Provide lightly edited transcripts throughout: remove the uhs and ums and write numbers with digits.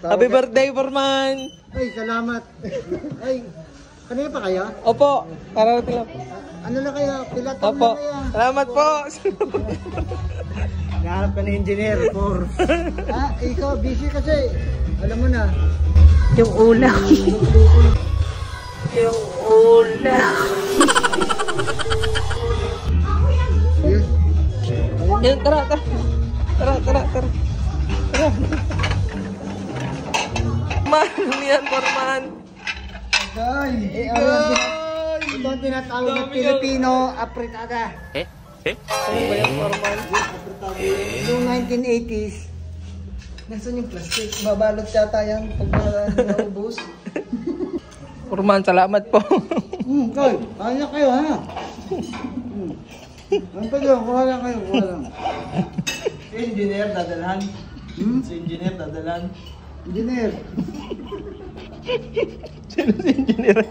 Happy birthday, Foreman! Ay, salamat. Ay, kanina pa kaya? Opo, kararating lang po. Ano na kaya? Pilatong Opo, na kaya? salamat po! Nahanap ka na engineer, for. Ikaw, busy kasi. Alam mo na. Yung ulam. Yung ulam. Yan, tara. Man, yan, Foreman. Ito ang tinatawag na Filipino apritada. Ano ba yan, Foreman? Noong 1980s, nasaan yung plastic? Babalot yata yan pag naubos. Foreman, salamat po. Kaya kayo ha. Ang pag kuha lang kayo, kuha lang. Si engineer dadalhan. Si engineer dadalhan. Engineer. Sino si engineer?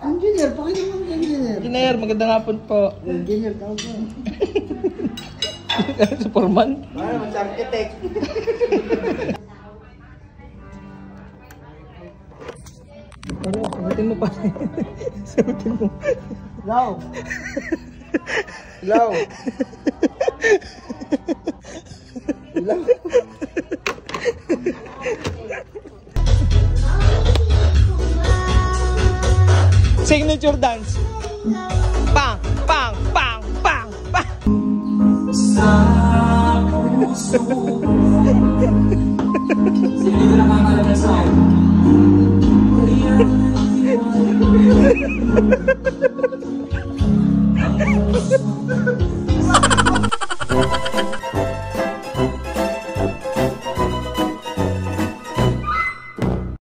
Engineer, pakita mo ang engineer. Engineer, magandang hapon po. Engineer, tawag mo. Si Foreman. Ano, mas architect. Ano, sagutin mo pa. Sagutin mo. Hello. Hello. Hello. Signature dance. Pang, pang, pang, pang, pang. Sa puso sige na nakakalaga sa